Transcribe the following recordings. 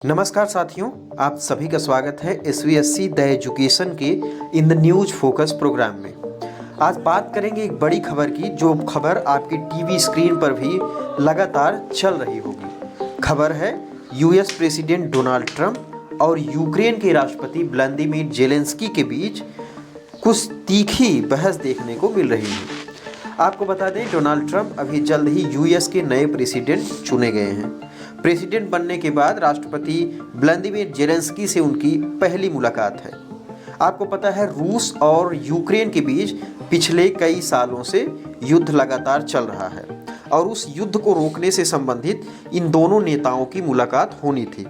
नमस्कार साथियों, आप सभी का स्वागत है SVSC द एजुकेशन के in the news focus programme में। आज बात करेंगे एक बड़ी खबर की, जो खबर आपकी टीवी स्क्रीन पर भी लगातार चल रही होगी। खबर है यूएस प्रेसिडेंट डोनाल्ड ट्रंप और यूक्रेन के राष्ट्रपति व्लादिमीर जेलेंस्की के बीच कुछ तीखी बहस देखने को मिल रही है। आपको बता दें, डोनाल्ड ट्रंप अभी जल्द ही यूएस के नए प्रेसिडेंट चुने गए हैं। प्रेसिडेंट बनने के बाद राष्ट्रपति व्लादिमीर जेलेंस्की से उनकी पहली मुलाकात है। आपको पता है, रूस और यूक्रेन के बीच पिछले कई सालों से युद्ध लगातार चल रहा है और उस युद्ध को रोकने से संबंधित इन दोनों नेताओं की मुलाकात होनी थी।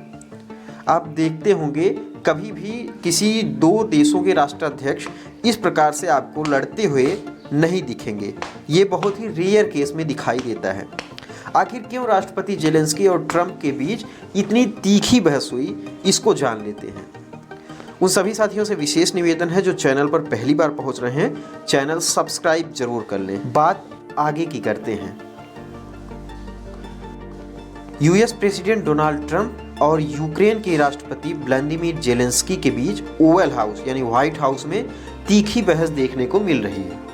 आप देखते होंगे, कभी भी किसी दो देशों के राष्ट्राध्यक्ष इस प्रकार से आपको लड़ते हुए नहीं दिखेंगे। ये बहुत ही रेयर केस में दिखाई देता है। आखिर क्यों राष्ट्रपति जेलेंस्की और ट्रंप के बीच इतनी तीखी बहस हुई, इसको जान लेते हैं। उन सभी साथियों से विशेष निवेदन है जो चैनल पर पहली बार पहुंच रहे हैं, चैनल सब्सक्राइब जरूर कर लें। बात आगे की करते हैं। यूएस प्रेसिडेंट डोनाल्ड ट्रंप और यूक्रेन के राष्ट्रपति व्लादिमीर जेलेंस्की के बीच ओवल हाउस यानी व्हाइट हाउस में तीखी बहस देखने को मिल रही है।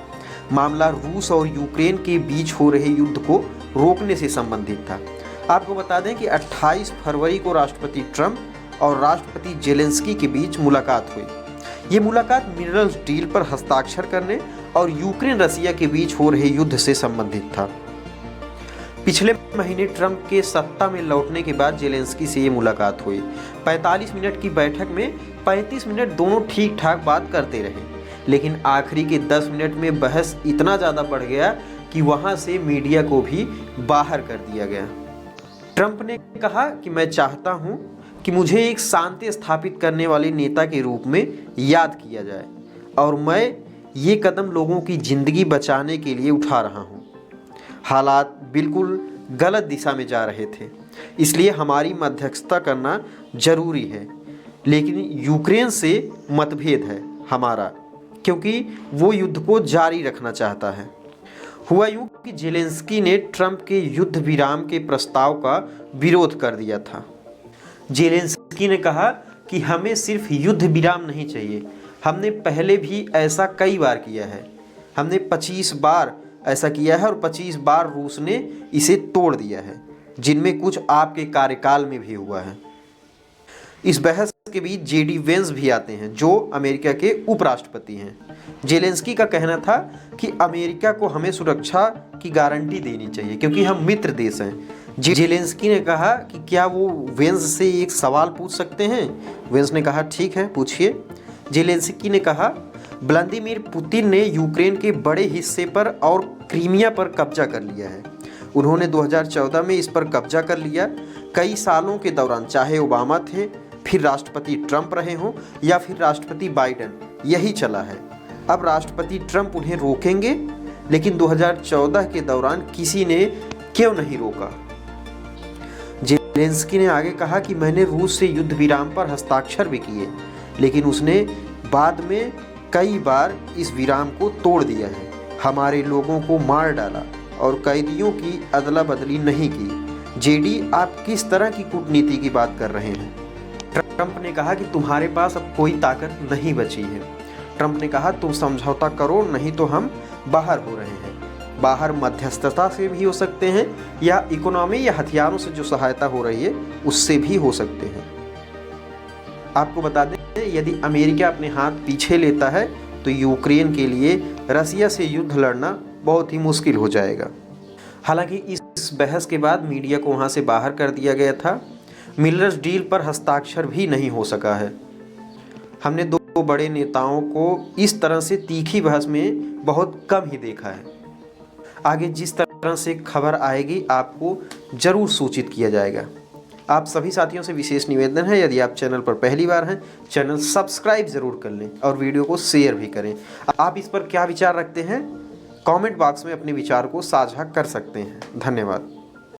मामला रूस और यूक्रेन के बीच हो रहे युद्ध को रोकने से संबंधित था। आपको बता दें कि 28 फरवरी को राष्ट्रपति ट्रंप और राष्ट्रपति जेलेंस्की के बीच मुलाकात हुई। ये मुलाकात मिनरल्स डील पर हस्ताक्षर करने और यूक्रेन रसिया के बीच हो रहे युद्ध से संबंधित था। पिछले महीने ट्रंप के सत्ता में लौटने के बाद जेलेंस्की से ये मुलाकात हुई। 45 मिनट की बैठक में 35 मिनट दोनों ठीक ठाक बात करते रहे, लेकिन आखिरी के 10 मिनट में बहस इतना ज़्यादा बढ़ गया कि वहाँ से मीडिया को भी बाहर कर दिया गया। ट्रंप ने कहा कि मैं चाहता हूँ कि मुझे एक शांति स्थापित करने वाले नेता के रूप में याद किया जाए और मैं ये कदम लोगों की ज़िंदगी बचाने के लिए उठा रहा हूँ। हालात बिल्कुल गलत दिशा में जा रहे थे, इसलिए हमारी मध्यस्थता करना जरूरी है। लेकिन यूक्रेन से मतभेद है हमारा, क्योंकि वो युद्ध को जारी रखना चाहता है। हुआ यूं कि जेलेंस्की ने ट्रंप के युद्ध विराम के प्रस्ताव का विरोध कर दिया था। जेलेंस्की ने कहा कि हमें सिर्फ युद्ध विराम नहीं चाहिए, हमने पहले भी ऐसा कई बार किया है। हमने 25 बार ऐसा किया है और 25 बार रूस ने इसे तोड़ दिया है, जिनमें कुछ आपके कार्यकाल में भी हुआ है। इस बहस के बीच जेडी वेंस भी आते हैं, जो अमेरिका के उपराष्ट्रपति हैं। जेलेंस्की का कहना था कि अमेरिका को हमें सुरक्षा की गारंटी देनी चाहिए क्योंकि हम मित्र देश हैं। जेलेंस्की ने कहा कि क्या वो वेंस से एक सवाल पूछ सकते हैं। वेंस ने कहा ठीक है, पूछिए। जेलेंस्की ने कहा, व्लादिमीर पुतिन ने यूक्रेन के बड़े हिस्से पर और क्रीमिया पर कब्जा कर लिया है। उन्होंने 2014 में इस पर कब्जा कर लिया। कई सालों के दौरान, चाहे ओबामा थे, फिर राष्ट्रपति ट्रंप रहे हों या फिर राष्ट्रपति बाइडेन, यही चला है। अब राष्ट्रपति ट्रंप उन्हें रोकेंगे, लेकिन 2014 के दौरान किसी ने क्यों नहीं रोका। जेलेंस्की ने आगे कहा कि मैंने रूस से युद्ध विराम पर हस्ताक्षर भी किए, लेकिन उसने बाद में कई बार इस विराम को तोड़ दिया है। हमारे लोगों को मार डाला और कैदियों की अदला बदली नहीं की। जेडी, आप किस तरह की कूटनीति की बात कर रहे हैं। ट्रंप ने कहा कि तुम्हारे पास अब कोई ताकत नहीं बची है। ट्रंप ने कहा, तुम समझौता करो, नहीं तो हम बाहर हो रहे हैं। बाहर मध्यस्थता से भी हो सकते हैं या इकोनॉमी या हथियारों से जो सहायता हो रही है उससे भी हो सकते हैं। आपको बता दें, यदि अमेरिका अपने हाथ पीछे लेता है तो यूक्रेन के लिए रसिया से युद्ध लड़ना बहुत ही मुश्किल हो जाएगा। हालांकि इस बहस के बाद मीडिया को वहाँ से बाहर कर दिया गया था। मिनरल्स डील पर हस्ताक्षर भी नहीं हो सका है। हमने दो बड़े नेताओं को इस तरह से तीखी बहस में बहुत कम ही देखा है। आगे जिस तरह से खबर आएगी आपको जरूर सूचित किया जाएगा। आप सभी साथियों से विशेष निवेदन है, यदि आप चैनल पर पहली बार हैं, चैनल सब्सक्राइब जरूर कर लें और वीडियो को शेयर भी करें। आप इस पर क्या विचार रखते हैं, कमेंट बॉक्स में अपने विचार को साझा कर सकते हैं। धन्यवाद।